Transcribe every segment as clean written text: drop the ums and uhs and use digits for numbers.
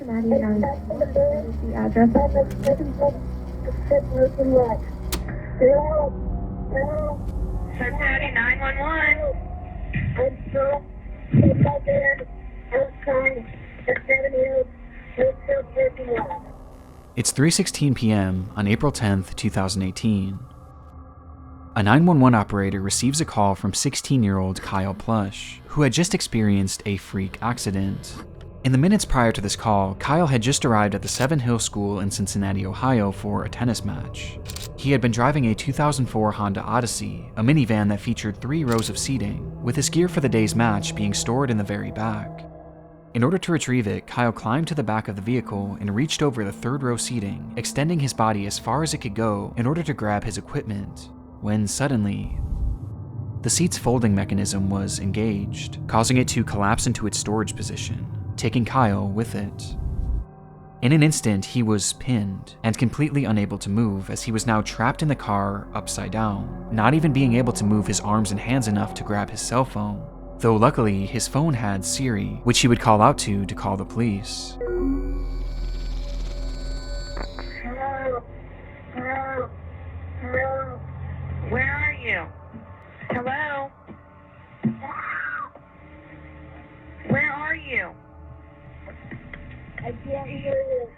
Cincinnati 911. What is the address of the Cincinnati 911. It's 3:16 p.m. on April 10th, 2018. A 911 operator receives a call from 16-year-old Kyle Plush, who had just experienced a freak accident. In the minutes prior to this call, Kyle had just arrived at the Seven Hills School in Cincinnati, Ohio for a tennis match. He had been driving a 2004 Honda Odyssey, a minivan that featured 3 rows of seating, with his gear for the day's match being stored in the very back. In order to retrieve it, Kyle climbed to the back of the vehicle and reached over the 3rd row seating, extending his body as far as it could go in order to grab his equipment, when suddenly, the seat's folding mechanism was engaged, causing it to collapse into its storage position, taking Kyle with it. In an instant, he was pinned and completely unable to move, as he was now trapped in the car upside down, not even being able to move his arms and hands enough to grab his cell phone, though luckily his phone had Siri, which he would call out to call the police. Hello? Hello? Hello? Where are you? Hello? Where are you? I can't hear you.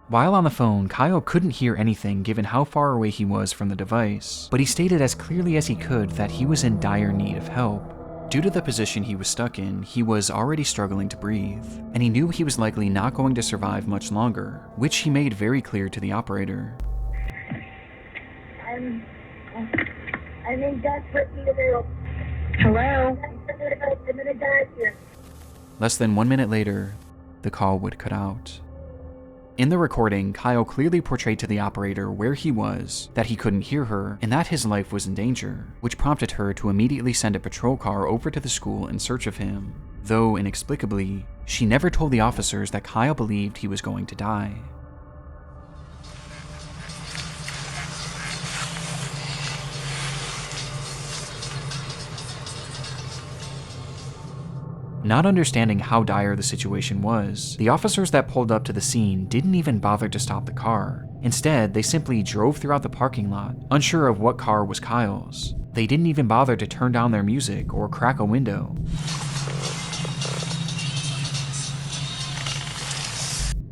While on the phone, Kyle couldn't hear anything given how far away he was from the device, but he stated as clearly as he could that he was in dire need of help. Due to the position he was stuck in, he was already struggling to breathe, and he knew he was likely not going to survive much longer, which he made very clear to the operator. I'm in desperate need of help. Hello? I'm gonna die here. Less than 1 minute later, the call would cut out. In the recording, Kyle clearly portrayed to the operator where he was, that he couldn't hear her, and that his life was in danger, which prompted her to immediately send a patrol car over to the school in search of him, though inexplicably, she never told the officers that Kyle believed he was going to die. Not understanding how dire the situation was, the officers that pulled up to the scene didn't even bother to stop the car. Instead, they simply drove throughout the parking lot, unsure of what car was Kyle's. They didn't even bother to turn down their music or crack a window.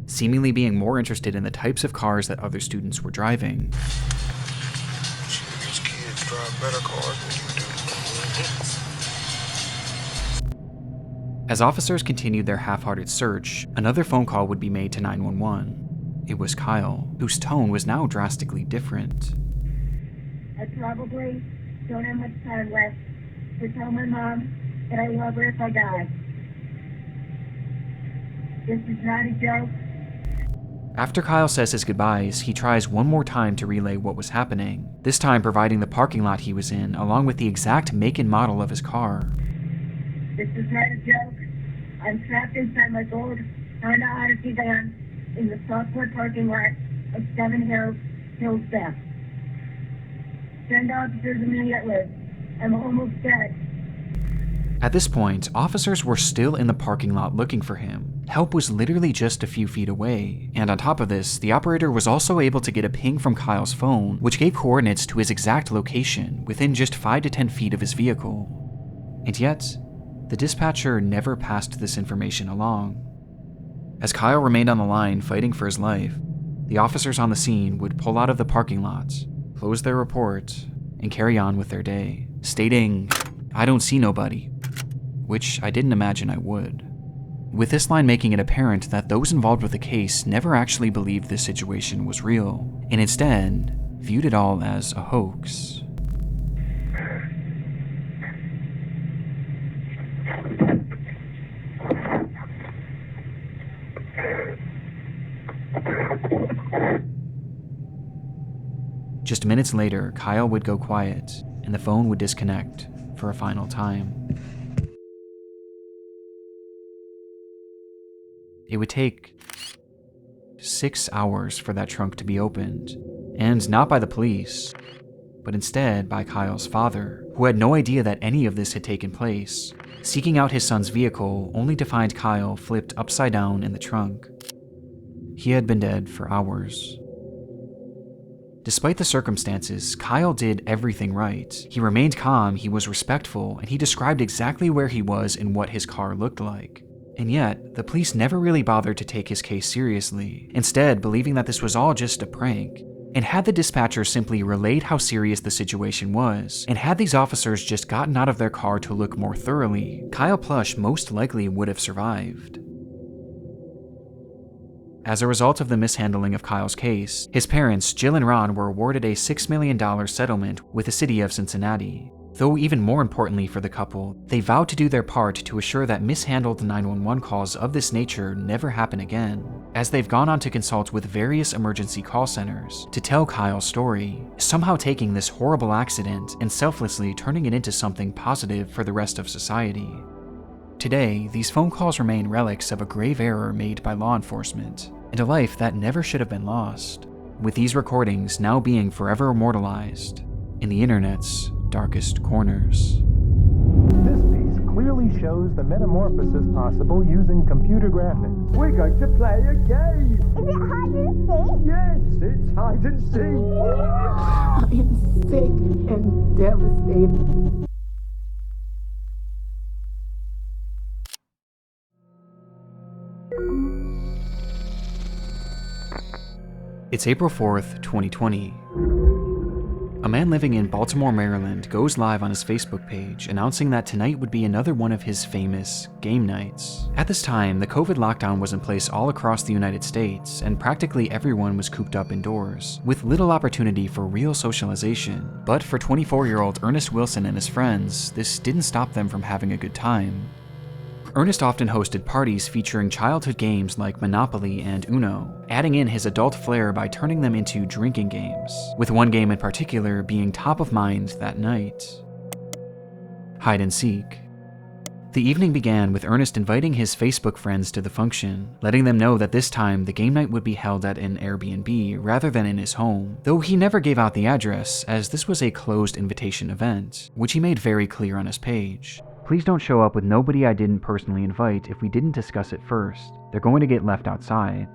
Seemingly being more interested in the types of cars that other students were driving. These kids drive better cars than you do. As officers continued their half-hearted search, another phone call would be made to 911. It was Kyle, whose tone was now drastically different. I probably don't have much time left to tell my mom that I love her if I die. This is not a joke. After Kyle says his goodbyes, he tries one more time to relay what was happening, this time providing the parking lot he was in along with the exact make and model of his car. This is not a joke. I'm trapped inside my gold Honda Odyssey van in the Southport parking lot of Seven Hills Theft. Send officers immediately. I'm almost dead. At this point, officers were still in the parking lot looking for him. Help was literally just a few feet away, and on top of this, the operator was also able to get a ping from Kyle's phone, which gave coordinates to his exact location within just 5 to 10 feet of his vehicle. And yet, the dispatcher never passed this information along. As Kyle remained on the line fighting for his life, the officers on the scene would pull out of the parking lot, close their report, and carry on with their day, stating, "I don't see nobody," which I didn't imagine I would. With this line making it apparent that those involved with the case never actually believed this situation was real, and instead viewed it all as a hoax. Just minutes later, Kyle would go quiet, and the phone would disconnect for a final time. It would take 6 hours for that trunk to be opened, and not by the police, but instead by Kyle's father, who had no idea that any of this had taken place, seeking out his son's vehicle only to find Kyle flipped upside down in the trunk. He had been dead for hours. Despite the circumstances, Kyle did everything right. He remained calm, he was respectful, and he described exactly where he was and what his car looked like. And yet, the police never really bothered to take his case seriously, instead believing that this was all just a prank. And had the dispatcher simply relayed how serious the situation was, and had these officers just gotten out of their car to look more thoroughly, Kyle Plush most likely would have survived. As a result of the mishandling of Kyle's case, his parents, Jill and Ron, were awarded a $6 million settlement with the city of Cincinnati. Though even more importantly for the couple, they vowed to do their part to assure that mishandled 911 calls of this nature never happen again, as they've gone on to consult with various emergency call centers to tell Kyle's story, somehow taking this horrible accident and selflessly turning it into something positive for the rest of society. Today, these phone calls remain relics of a grave error made by law enforcement, and a life that never should have been lost, with these recordings now being forever immortalized in the internet's darkest corners. This piece clearly shows the metamorphosis possible using computer graphics. We're going to play a game! Is it hide and seek? Yes, it's hide and seek! I am sick and devastated. It's April 4th, 2020. A man living in Baltimore, Maryland goes live on his Facebook page announcing that tonight would be another one of his famous game nights. At this time, the COVID lockdown was in place all across the United States, and practically everyone was cooped up indoors, with little opportunity for real socialization. But for 24-year-old Ernest Wilson and his friends, this didn't stop them from having a good time. Ernest often hosted parties featuring childhood games like Monopoly and Uno, adding in his adult flair by turning them into drinking games, with one game in particular being top of mind that night: hide and seek. The evening began with Ernest inviting his Facebook friends to the function, letting them know that this time the game night would be held at an Airbnb rather than in his home, though he never gave out the address as this was a closed invitation event, which he made very clear on his page. Please don't show up with nobody I didn't personally invite if we didn't discuss it first. They're going to get left outside.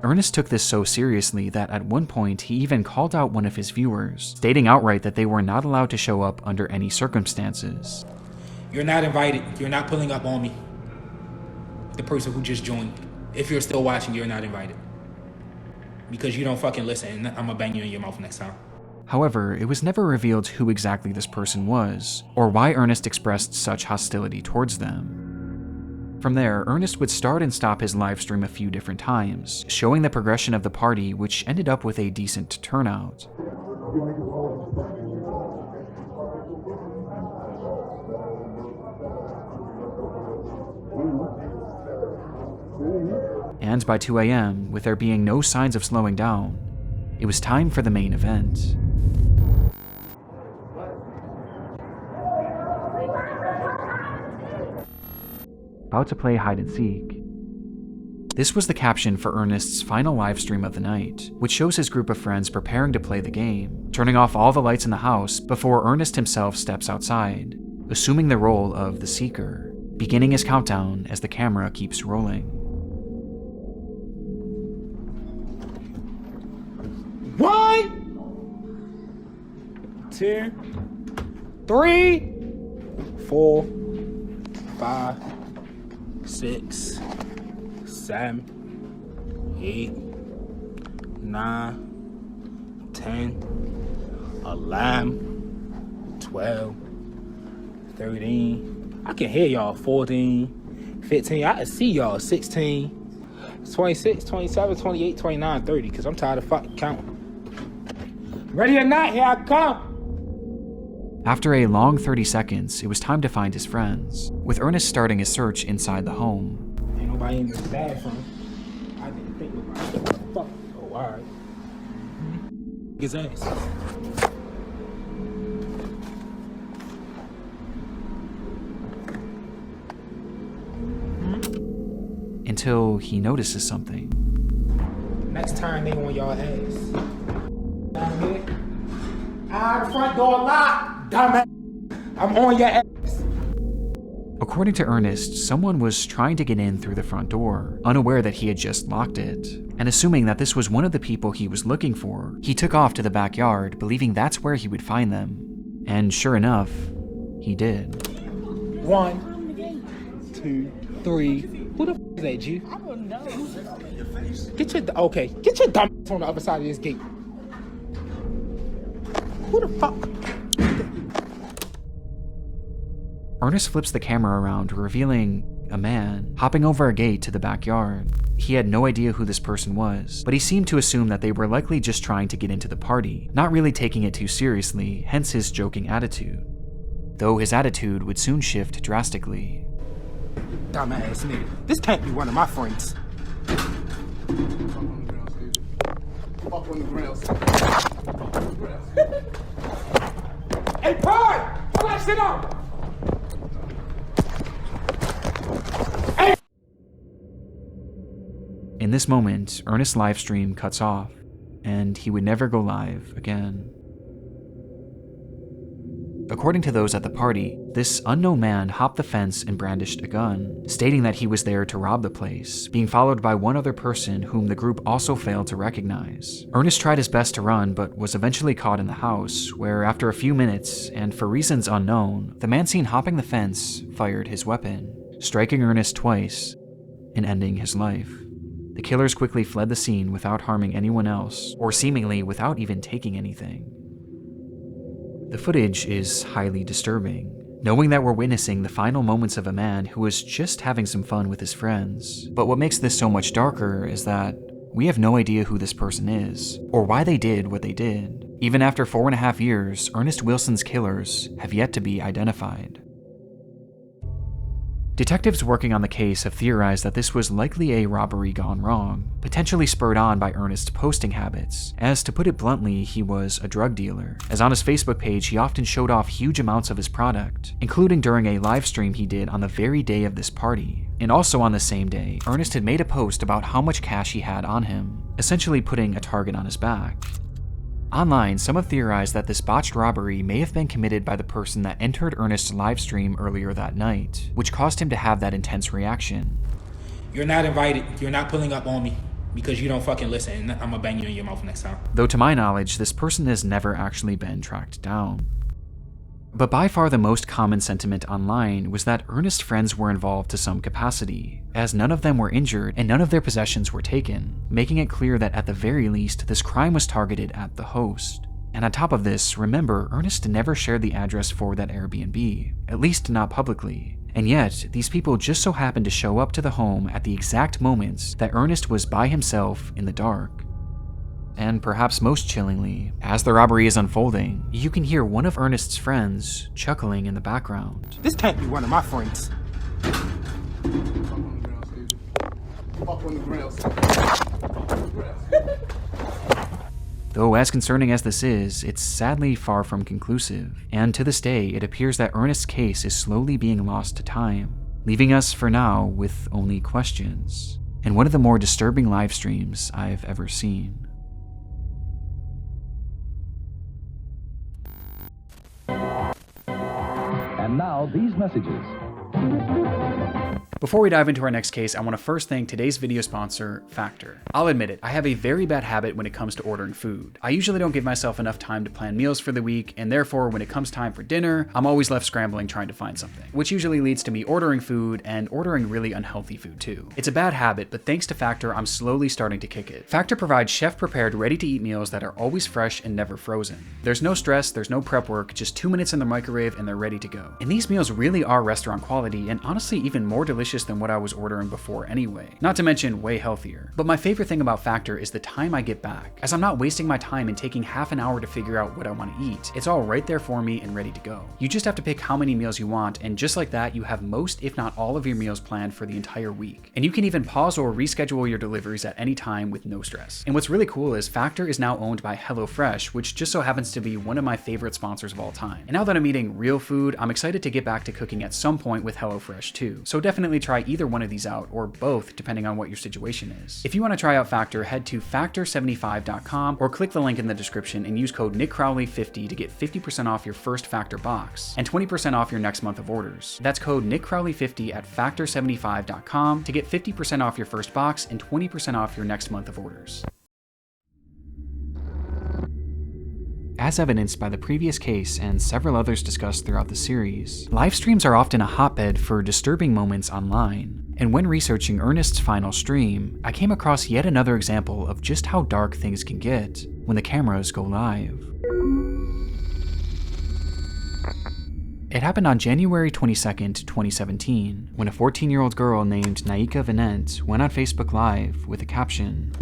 Ernest took this so seriously that at one point he even called out one of his viewers, stating outright that they were not allowed to show up under any circumstances. You're not invited. You're not pulling up on me. The person who just joined. If you're still watching, you're not invited. Because you don't fucking listen, and I'm gonna bang you in your mouth next time. However, it was never revealed who exactly this person was, or why Ernest expressed such hostility towards them. From there, Ernest would start and stop his live stream a few different times, showing the progression of the party, which ended up with a decent turnout. And by 2 a.m., with there being no signs of slowing down, it was time for the main event. About to play hide and seek. This was the caption for Ernest's final live stream of the night, which shows his group of friends preparing to play the game, turning off all the lights in the house before Ernest himself steps outside, assuming the role of the seeker, beginning his countdown as the camera keeps rolling. 1, 2, 3, 4, 5, 6, 7, 8, 9, 10, 11, 12, 13. I can hear y'all. 14, 15. I can see y'all. 16, 26, 27, 28, 29, 30. Because I'm tired of fucking counting. Ready or not, here I come. After a long 30 seconds, it was time to find his friends, with Ernest starting his search inside the home. Ain't nobody in this bathroom. I didn't think about it. Fuck. Oh, alright. His ass. Until he notices something. Next time they on y'all ass. Down here. The front door locked, dumbass. I'm on your ass. According to Ernest, someone was trying to get in through the front door, unaware that he had just locked it. And assuming that this was one of the people he was looking for, he took off to the backyard, believing that's where he would find them. And sure enough, he did. 1, 2, 3. Who the f is that, G? I don't know. Get your dumb ass on the other side of this gate. Who the fuck? Ernest flips the camera around, revealing a man hopping over a gate to the backyard. He had no idea who this person was, but he seemed to assume that they were likely just trying to get into the party, not really taking it too seriously, hence his joking attitude. Though his attitude would soon shift drastically. Dumbass nigga. This can't be one of my friends. Hey, Pride! Pull that shit up! In this moment, Ernest's live stream cuts off, and he would never go live again. According to those at the party, this unknown man hopped the fence and brandished a gun, stating that he was there to rob the place, being followed by one other person whom the group also failed to recognize. Ernest tried his best to run, but was eventually caught in the house, where after a few minutes, and for reasons unknown, the man seen hopping the fence fired his weapon, striking Ernest twice and ending his life. The killers quickly fled the scene without harming anyone else, or seemingly without even taking anything. The footage is highly disturbing, knowing that we're witnessing the final moments of a man who was just having some fun with his friends. But what makes this so much darker is that we have no idea who this person is, or why they did what they did. Even after 4.5 years, Ernest Wilson's killers have yet to be identified. Detectives working on the case have theorized that this was likely a robbery gone wrong, potentially spurred on by Ernest's posting habits, as to put it bluntly, he was a drug dealer, as on his Facebook page he often showed off huge amounts of his product, including during a live stream he did on the very day of this party. And also on the same day, Ernest had made a post about how much cash he had on him, essentially putting a target on his back. Online, some have theorized that this botched robbery may have been committed by the person that entered Ernest's live stream earlier that night, which caused him to have that intense reaction. You're not invited. You're not pulling up on me because you don't fucking listen, and I'm gonna bang you in your mouth next time. Though to my knowledge, this person has never actually been tracked down. But by far the most common sentiment online was that Ernest's friends were involved to some capacity, as none of them were injured and none of their possessions were taken, making it clear that at the very least this crime was targeted at the host. And on top of this, remember, Ernest never shared the address for that Airbnb, at least not publicly. And yet, these people just so happened to show up to the home at the exact moments that Ernest was by himself in the dark. And perhaps most chillingly, as the robbery is unfolding, you can hear one of Ernest's friends chuckling in the background. This can't be one of my friends. Though as concerning as this is, it's sadly far from conclusive, and to this day it appears that Ernest's case is slowly being lost to time, leaving us for now with only questions, and one of the more disturbing live streams I've ever seen. And now, these messages. Before we dive into our next case, I want to first thank today's video sponsor, Factor. I'll admit it, I have a very bad habit when it comes to ordering food. I usually don't give myself enough time to plan meals for the week, and therefore when it comes time for dinner, I'm always left scrambling trying to find something, which usually leads to me ordering food and ordering really unhealthy food too. It's a bad habit, but thanks to Factor, I'm slowly starting to kick it. Factor provides chef-prepared, ready-to-eat meals that are always fresh and never frozen. There's no stress, there's no prep work, just 2 minutes in the microwave and they're ready to go. And these meals really are restaurant quality and honestly even more delicious than what I was ordering before anyway. Not to mention way healthier. But my favorite thing about Factor is the time I get back, as I'm not wasting my time and taking half an hour to figure out what I want to eat. It's all right there for me and ready to go. You just have to pick how many meals you want, and just like that, you have most, if not all of your meals planned for the entire week. And you can even pause or reschedule your deliveries at any time with no stress. And what's really cool is Factor is now owned by HelloFresh, which just so happens to be one of my favorite sponsors of all time. And now that I'm eating real food, I'm excited to get back to cooking at some point with HelloFresh too. So definitely completely try either one of these out, or both depending on what your situation is. If you want to try out Factor, head to factor75.com or click the link in the description and use code NickCrowley50 to get 50% off your first Factor box and 20% off your next month of orders. That's code NickCrowley50 at factor75.com to get 50% off your first box and 20% off your next month of orders. As evidenced by the previous case and several others discussed throughout the series, live streams are often a hotbed for disturbing moments online. And when researching Ernest's final stream, I came across yet another example of just how dark things can get when the cameras go live. It happened on January 22nd, 2017, when a 14-year-old girl named Naika Venant went on Facebook Live with a caption.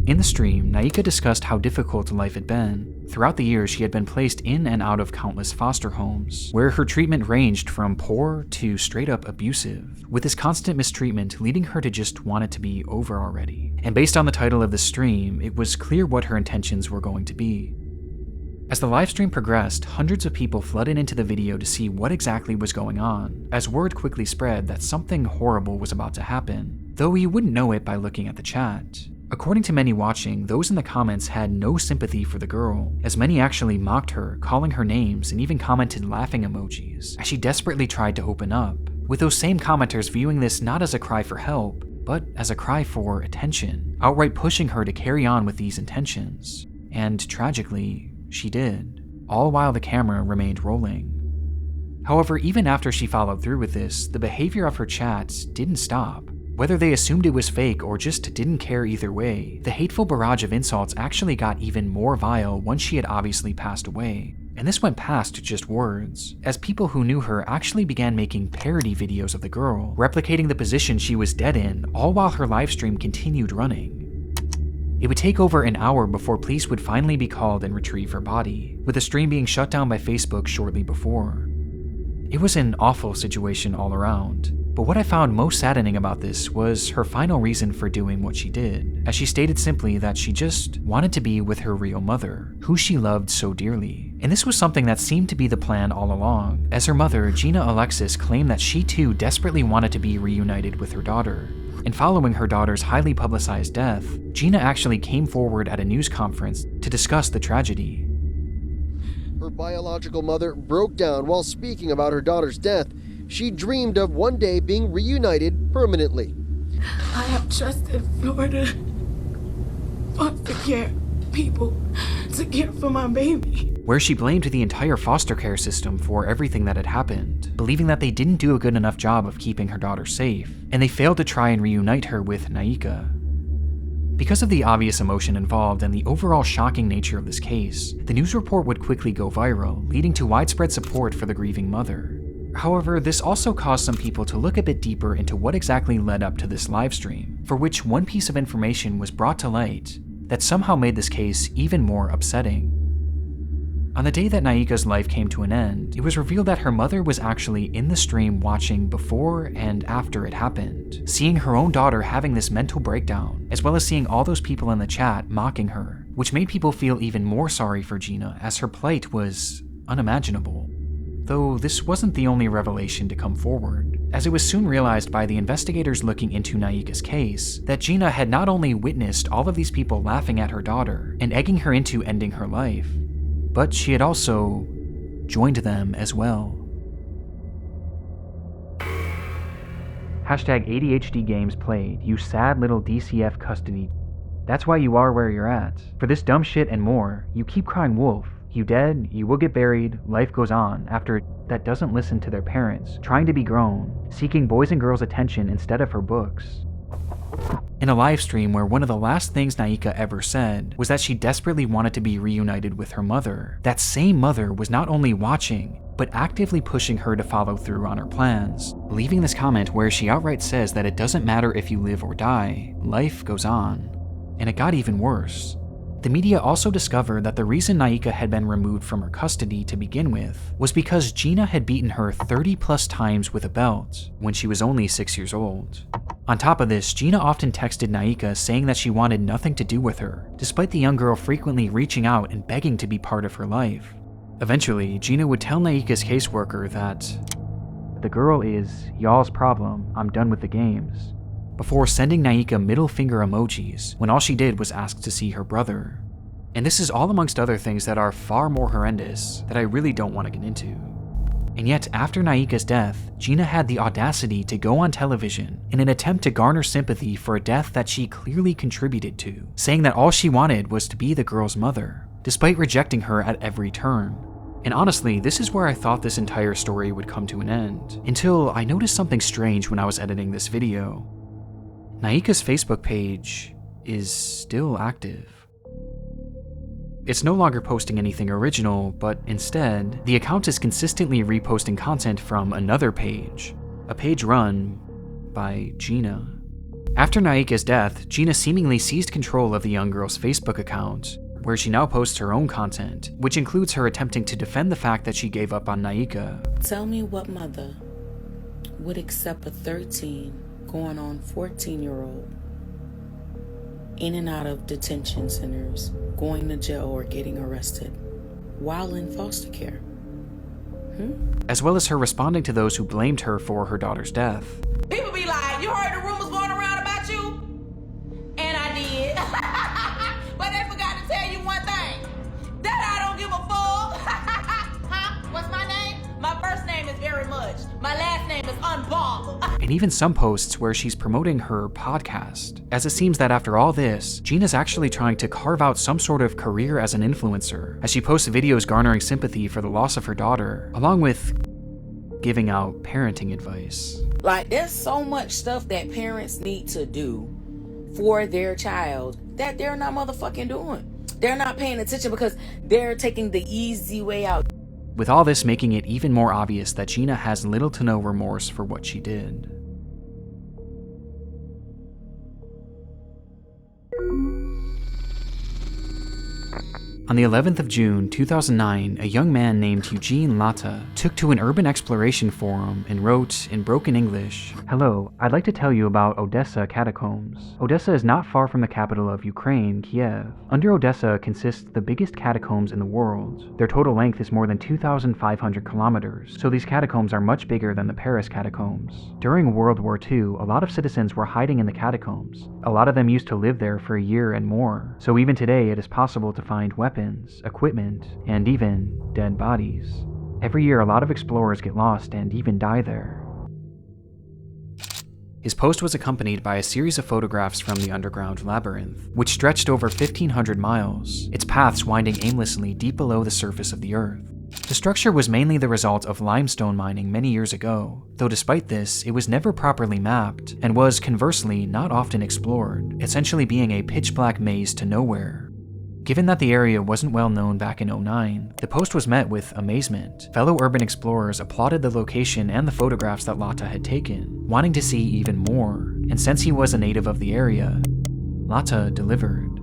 In the stream, Naika discussed how difficult life had been. Throughout the years, she had been placed in and out of countless foster homes, where her treatment ranged from poor to straight-up abusive, with this constant mistreatment leading her to just want it to be over already. And based on the title of the stream, it was clear what her intentions were going to be. As the livestream progressed, hundreds of people flooded into the video to see what exactly was going on, as word quickly spread that something horrible was about to happen, though you wouldn't know it by looking at the chat. According to many watching, those in the comments had no sympathy for the girl, as many actually mocked her, calling her names, and even commented laughing emojis, as she desperately tried to open up, with those same commenters viewing this not as a cry for help, but as a cry for attention, outright pushing her to carry on with these intentions. And tragically, she did, all while the camera remained rolling. However, even after she followed through with this, the behavior of her chats didn't stop. Whether they assumed it was fake or just didn't care either way, the hateful barrage of insults actually got even more vile once she had obviously passed away. And this went past just words, as people who knew her actually began making parody videos of the girl, replicating the position she was dead in, all while her livestream continued running. It would take over an hour before police would finally be called and retrieve her body, with the stream being shut down by Facebook shortly before. It was an awful situation all around. But what I found most saddening about this was her final reason for doing what she did, as she stated simply that she just wanted to be with her real mother, who she loved so dearly. And this was something that seemed to be the plan all along, as her mother, Gina Alexis, claimed that she too desperately wanted to be reunited with her daughter. And following her daughter's highly publicized death, Gina actually came forward at a news conference to discuss the tragedy. Her biological mother broke down while speaking about her daughter's death. She dreamed of one day being reunited permanently. I have trusted Florida foster care people to care for my baby. Where she blamed the entire foster care system for everything that had happened, believing that they didn't do a good enough job of keeping her daughter safe, and they failed to try and reunite her with Naika. Because of the obvious emotion involved and the overall shocking nature of this case, the news report would quickly go viral, leading to widespread support for the grieving mother. However, this also caused some people to look a bit deeper into what exactly led up to this livestream, for which one piece of information was brought to light that somehow made this case even more upsetting. On the day that Naika's life came to an end, it was revealed that her mother was actually in the stream watching before and after it happened, seeing her own daughter having this mental breakdown, as well as seeing all those people in the chat mocking her, which made people feel even more sorry for Gina, as her plight was unimaginable. Though this wasn't the only revelation to come forward, as it was soon realized by the investigators looking into Naika's case that Gina had not only witnessed all of these people laughing at her daughter and egging her into ending her life, but she had also joined them as well. Hashtag ADHD games played, you sad little DCF custody. That's why you are where you're at. For this dumb shit and more, you keep crying wolf. You dead, you will get buried, life goes on after that doesn't listen to their parents, trying to be grown, seeking boys and girls' attention instead of her books. In a live stream where one of the last things Naika ever said was that she desperately wanted to be reunited with her mother, that same mother was not only watching, but actively pushing her to follow through on her plans, leaving this comment where she outright says that it doesn't matter if you live or die, life goes on. And it got even worse. The media also discovered that the reason Naika had been removed from her custody to begin with was because Gina had beaten her 30+ times with a belt when she was only 6 years old. On top of this, Gina often texted Naika saying that she wanted nothing to do with her, despite the young girl frequently reaching out and begging to be part of her life. Eventually, Gina would tell Naika's caseworker that "The girl is y'all's problem. I'm done with the games," before sending Naika middle finger emojis when all she did was ask to see her brother. And this is all amongst other things that are far more horrendous that I really don't want to get into. And yet, after Naika's death, Gina had the audacity to go on television in an attempt to garner sympathy for a death that she clearly contributed to, saying that all she wanted was to be the girl's mother, despite rejecting her at every turn. And honestly, this is where I thought this entire story would come to an end, until I noticed something strange when I was editing this video. Naika's Facebook page is still active. It's no longer posting anything original, but instead, the account is consistently reposting content from another page, a page run by Gina. After Naika's death, Gina seemingly seized control of the young girl's Facebook account, where she now posts her own content, which includes her attempting to defend the fact that she gave up on Naika. Tell me what mother would accept a 13 going on 14-year-old in and out of detention centers, going to jail or getting arrested while in foster care. As well as her responding to those who blamed her for her daughter's death. People be like, you heard the rumors going around about you? And I did. But they forgot to tell you one thing. That I don't give a fuck. Huh? What's my name? My first name is Very Much. My last name is Unbothered. And even some posts where she's promoting her podcast, as it seems that after all this, Gina's actually trying to carve out some sort of career as an influencer, as she posts videos garnering sympathy for the loss of her daughter, along with giving out parenting advice. Like, there's so much stuff that parents need to do for their child that they're not motherfucking doing. They're not paying attention because they're taking the easy way out. With all this making it even more obvious that Gina has little to no remorse for what she did. On the 11th of June, 2009, a young man named Eugene Latta took to an urban exploration forum and wrote, in broken English, "Hello, I'd like to tell you about Odessa catacombs. Odessa is not far from the capital of Ukraine, Kiev. Under Odessa consists the biggest catacombs in the world. Their total length is more than 2,500 kilometers, so these catacombs are much bigger than the Paris catacombs. During World War II, a lot of citizens were hiding in the catacombs. A lot of them used to live there for a year and more, so even today it is possible to find weapons, equipment, and even dead bodies. Every year a lot of explorers get lost and even die there." His post was accompanied by a series of photographs from the underground labyrinth, which stretched over 1,500 miles, its paths winding aimlessly deep below the surface of the earth. The structure was mainly the result of limestone mining many years ago, though despite this, it was never properly mapped, and was, conversely, not often explored, essentially being a pitch-black maze to nowhere. Given that the area wasn't well known back in 2009, the post was met with amazement. Fellow urban explorers applauded the location and the photographs that Latta had taken, wanting to see even more, and since he was a native of the area, Latta delivered.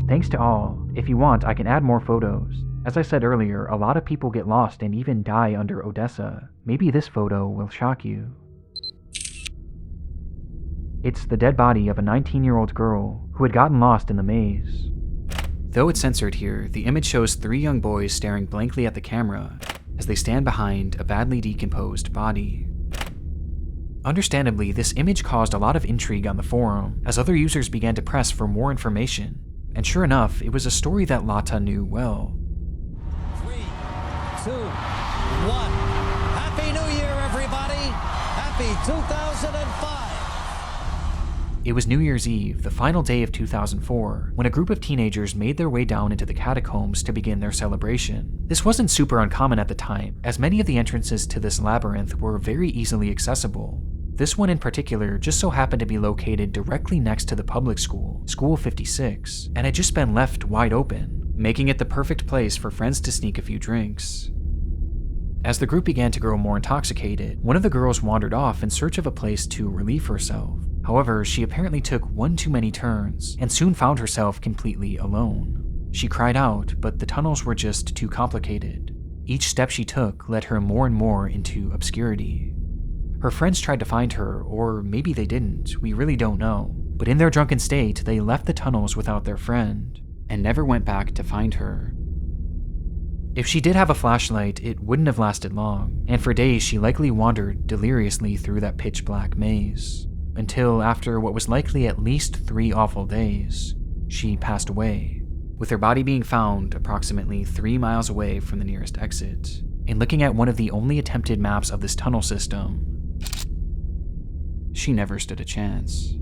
"Thanks to all. If you want, I can add more photos. As I said earlier, a lot of people get lost and even die under Odessa. Maybe this photo will shock you." It's the dead body of a 19-year-old girl who had gotten lost in the maze. Though it's censored here, the image shows 3 young boys staring blankly at the camera as they stand behind a badly decomposed body. Understandably, this image caused a lot of intrigue on the forum as other users began to press for more information, and sure enough, it was a story that Latta knew well. 3, 2, 1. Happy New Year, everybody! Happy 2005! It was New Year's Eve, the final day of 2004, when a group of teenagers made their way down into the catacombs to begin their celebration. This wasn't super uncommon at the time, as many of the entrances to this labyrinth were very easily accessible. This one in particular just so happened to be located directly next to the public school, School 56, and had just been left wide open, making it the perfect place for friends to sneak a few drinks. As the group began to grow more intoxicated, one of the girls wandered off in search of a place to relieve herself. However, she apparently took one too many turns and soon found herself completely alone. She cried out, but the tunnels were just too complicated. Each step she took led her more and more into obscurity. Her friends tried to find her, or maybe they didn't, we really don't know. But in their drunken state, they left the tunnels without their friend and never went back to find her. If she did have a flashlight, it wouldn't have lasted long, and for days she likely wandered deliriously through that pitch black maze, until after what was likely at least 3 awful days, she passed away, with her body being found approximately 3 miles away from the nearest exit. And looking at one of the only attempted maps of this tunnel system, she never stood a chance.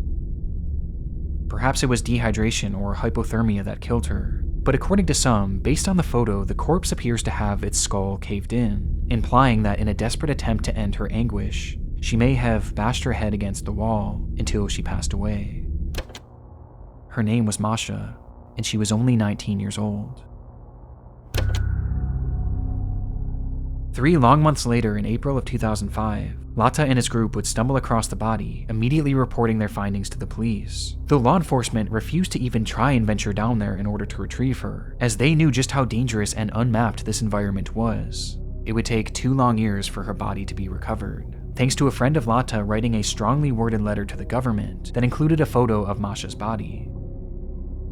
Perhaps it was dehydration or hypothermia that killed her, but according to some, based on the photo, the corpse appears to have its skull caved in, implying that in a desperate attempt to end her anguish, she may have bashed her head against the wall until she passed away. Her name was Masha, and she was only 19 years old. 3 long months later, in April of 2005, Lata and his group would stumble across the body, immediately reporting their findings to the police, though law enforcement refused to even try and venture down there in order to retrieve her, as they knew just how dangerous and unmapped this environment was. It would take 2 long years for her body to be recovered, thanks to a friend of Lata writing a strongly worded letter to the government that included a photo of Masha's body.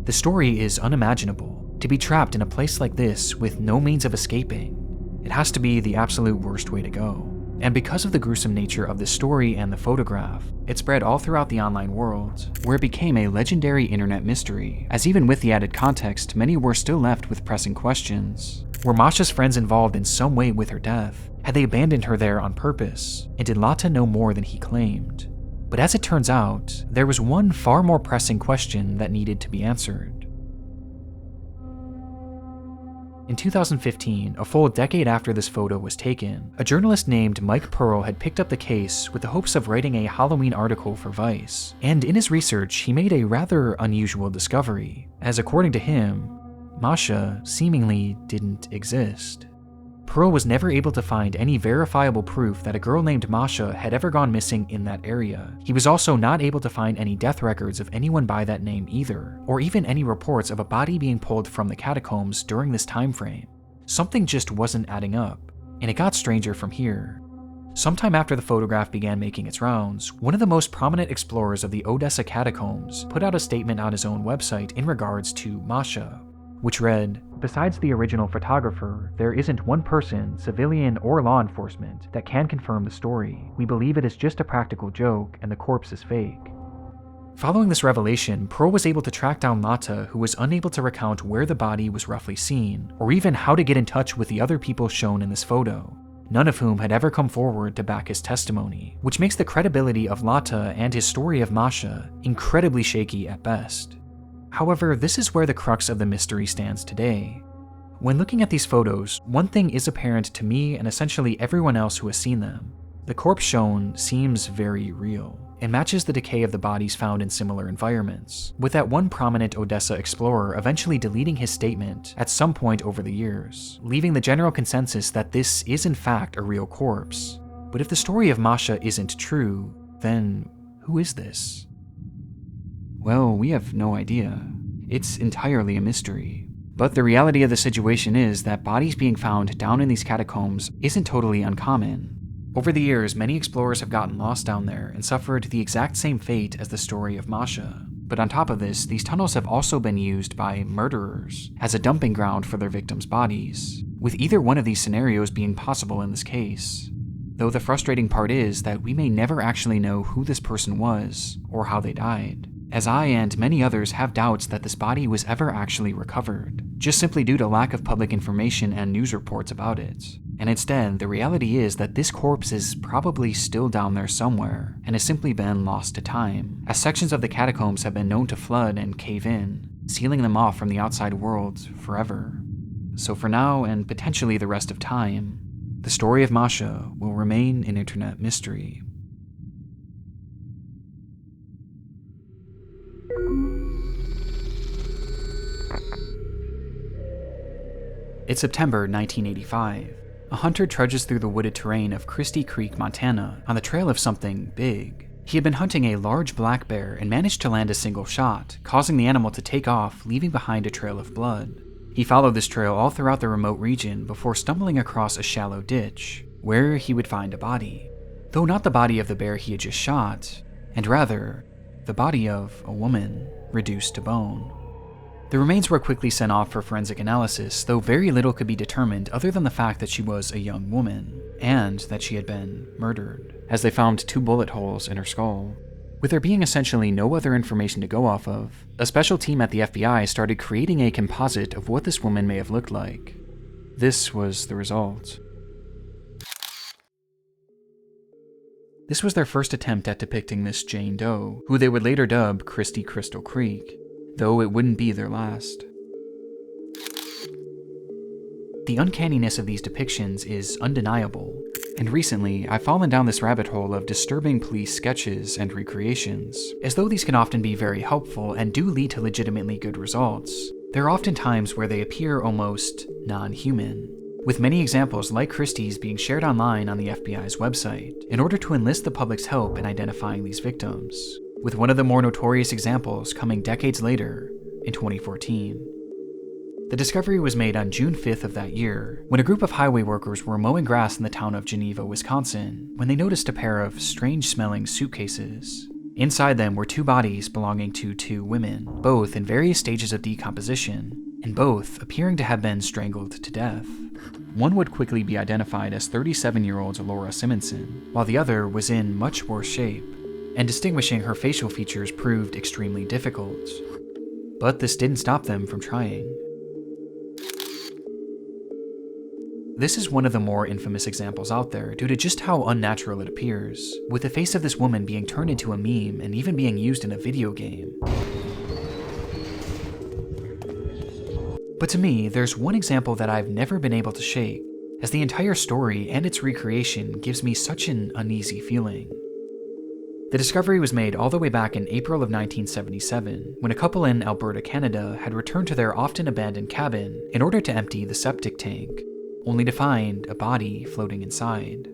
The story is unimaginable. To be trapped in a place like this with no means of escaping, it has to be the absolute worst way to go. And because of the gruesome nature of this story and the photograph, it spread all throughout the online world, where it became a legendary internet mystery, as even with the added context, many were still left with pressing questions. Were Masha's friends involved in some way with her death? Had they abandoned her there on purpose? And did Lata know more than he claimed? But as it turns out, there was one far more pressing question that needed to be answered. In 2015, a full decade after this photo was taken, a journalist named Mike Pearl had picked up the case with the hopes of writing a Halloween article for Vice, and in his research he made a rather unusual discovery, as according to him, Masha seemingly didn't exist. Pearl was never able to find any verifiable proof that a girl named Masha had ever gone missing in that area. He was also not able to find any death records of anyone by that name either, or even any reports of a body being pulled from the catacombs during this time frame. Something just wasn't adding up, and it got stranger from here. Sometime after the photograph began making its rounds, one of the most prominent explorers of the Odessa catacombs put out a statement on his own website in regards to Masha, which read, "Besides the original photographer, there isn't one person, civilian or law enforcement, that can confirm the story. We believe it is just a practical joke and the corpse is fake." Following this revelation, Pearl was able to track down Lata, who was unable to recount where the body was roughly seen, or even how to get in touch with the other people shown in this photo, none of whom had ever come forward to back his testimony, which makes the credibility of Lata and his story of Masha incredibly shaky at best. However, this is where the crux of the mystery stands today. When looking at these photos, one thing is apparent to me and essentially everyone else who has seen them. The corpse shown seems very real, and matches the decay of the bodies found in similar environments, with that one prominent Odessa explorer eventually deleting his statement at some point over the years, leaving the general consensus that this is in fact a real corpse. But if the story of Masha isn't true, then who is this? Well, we have no idea. It's entirely a mystery. But the reality of the situation is that bodies being found down in these catacombs isn't totally uncommon. Over the years, many explorers have gotten lost down there and suffered the exact same fate as the story of Masha. But on top of this, these tunnels have also been used by murderers as a dumping ground for their victims' bodies, with either one of these scenarios being possible in this case. Though the frustrating part is that we may never actually know who this person was or how they died, as I and many others have doubts that this body was ever actually recovered, just simply due to lack of public information and news reports about it. And instead, the reality is that this corpse is probably still down there somewhere, and has simply been lost to time, as sections of the catacombs have been known to flood and cave in, sealing them off from the outside world forever. So for now, and potentially the rest of time, the story of Masha will remain an internet mystery. It's September 1985. A hunter trudges through the wooded terrain of Christie Creek, Montana, on the trail of something big. He had been hunting a large black bear and managed to land a single shot, causing the animal to take off, leaving behind a trail of blood. He followed this trail all throughout the remote region before stumbling across a shallow ditch, where he would find a body. Though not the body of the bear he had just shot, and rather, the body of a woman reduced to bone. The remains were quickly sent off for forensic analysis, though very little could be determined other than the fact that she was a young woman, and that she had been murdered, as they found 2 bullet holes in her skull. With there being essentially no other information to go off of, a special team at the FBI started creating a composite of what this woman may have looked like. This was the result. This was their first attempt at depicting Miss Jane Doe, who they would later dub Christy Crystal Creek, though it wouldn't be their last. The uncanniness of these depictions is undeniable, and recently I've fallen down this rabbit hole of disturbing police sketches and recreations. As though these can often be very helpful and do lead to legitimately good results, there are often times where they appear almost non-human, with many examples like Christie's being shared online on the FBI's website in order to enlist the public's help in identifying these victims, with one of the more notorious examples coming decades later in 2014. The discovery was made on June 5th of that year, when a group of highway workers were mowing grass in the town of Geneva, Wisconsin, when they noticed a pair of strange-smelling suitcases. Inside them were 2 bodies belonging to 2 women, both in various stages of decomposition, and both appearing to have been strangled to death. One would quickly be identified as 37-year-old Laura Simonson, while the other was in much worse shape, and distinguishing her facial features proved extremely difficult. But this didn't stop them from trying. This is one of the more infamous examples out there due to just how unnatural it appears, with the face of this woman being turned into a meme and even being used in a video game. But to me, there's one example that I've never been able to shake, as the entire story and its recreation gives me such an uneasy feeling. The discovery was made all the way back in April of 1977, when a couple in Alberta, Canada had returned to their often abandoned cabin in order to empty the septic tank, only to find a body floating inside.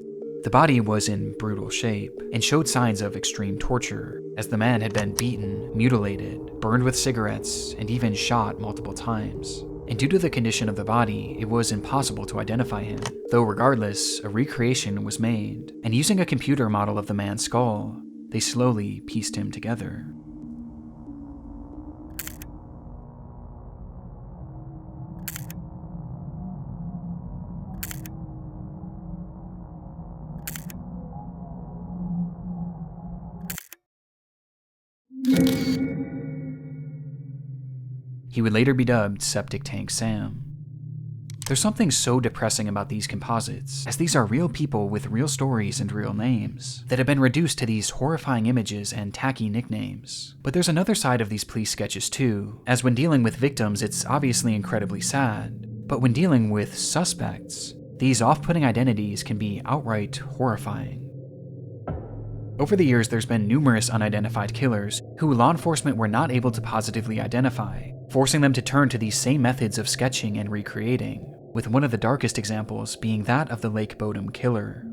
The body was in brutal shape and showed signs of extreme torture, as the man had been beaten, mutilated, burned with cigarettes, and even shot multiple times. And due to the condition of the body, it was impossible to identify him, though regardless, a recreation was made, and using a computer model of the man's skull, they slowly pieced him together. He would later be dubbed Septic Tank Sam. There's something so depressing about these composites, as these are real people with real stories and real names, that have been reduced to these horrifying images and tacky nicknames. But there's another side of these police sketches too, as when dealing with victims it's obviously incredibly sad, but when dealing with suspects, these off-putting identities can be outright horrifying. Over the years, there's been numerous unidentified killers who law enforcement were not able to positively identify, forcing them to turn to these same methods of sketching and recreating, with one of the darkest examples being that of the Lake Bodom killer.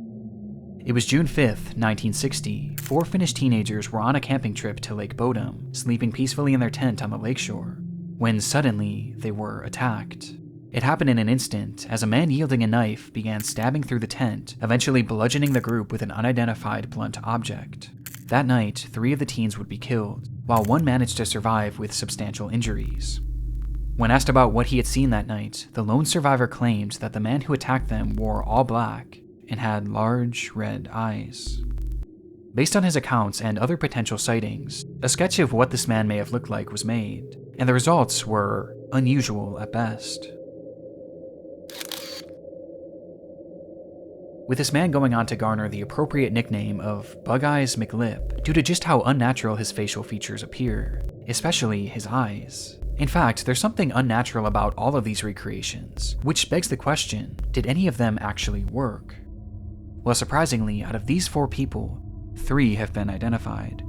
It was June 5th, 1960. 4 Finnish teenagers were on a camping trip to Lake Bodom, sleeping peacefully in their tent on the lakeshore, when suddenly they were attacked. It happened in an instant, as a man wielding a knife began stabbing through the tent, eventually bludgeoning the group with an unidentified blunt object. That night, 3 of the teens would be killed, while one managed to survive with substantial injuries. When asked about what he had seen that night, the lone survivor claimed that the man who attacked them wore all black and had large red eyes. Based on his accounts and other potential sightings, a sketch of what this man may have looked like was made, and the results were unusual at best. With this man going on to garner the appropriate nickname of Bug Eyes McLip due to just how unnatural his facial features appear, especially his eyes. In fact, there's something unnatural about all of these recreations, which begs the question, did any of them actually work? Well, surprisingly, out of these 4 people, 3 have been identified.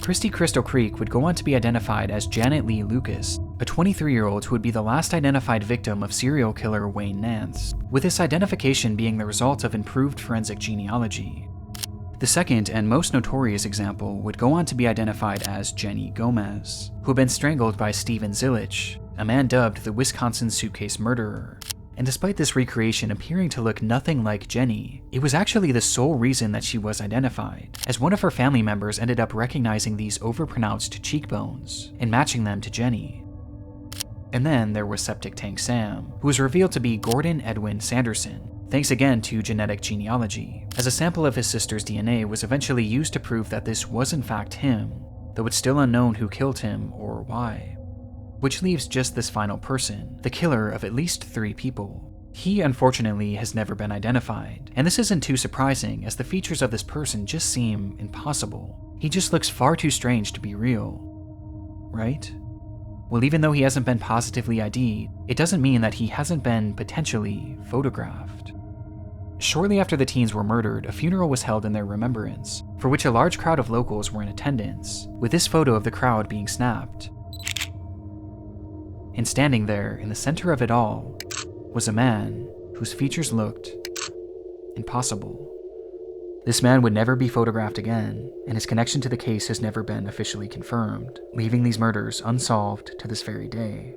Christy Crystal Creek would go on to be identified as Janet Lee Lucas, a 23-year-old who would be the last identified victim of serial killer Wayne Nance, with this identification being the result of improved forensic genealogy. The second and most notorious example would go on to be identified as Jenny Gomez, who had been strangled by Steven Zilich, a man dubbed the Wisconsin Suitcase Murderer. And despite this recreation appearing to look nothing like Jenny, it was actually the sole reason that she was identified, as one of her family members ended up recognizing these overpronounced cheekbones and matching them to Jenny. And then there was Septic Tank Sam, who was revealed to be Gordon Edwin Sanderson, thanks again to genetic genealogy, as a sample of his sister's DNA was eventually used to prove that this was in fact him, though it's still unknown who killed him or why. Which leaves just this final person, the killer of at least 3 people. He, unfortunately, has never been identified, and this isn't too surprising as the features of this person just seem impossible. He just looks far too strange to be real. Right? Well, even though he hasn't been positively ID'd, it doesn't mean that he hasn't been potentially photographed. Shortly after the teens were murdered, a funeral was held in their remembrance, for which a large crowd of locals were in attendance, with this photo of the crowd being snapped. And standing there, in the center of it all, was a man whose features looked impossible. This man would never be photographed again, and his connection to the case has never been officially confirmed, leaving these murders unsolved to this very day.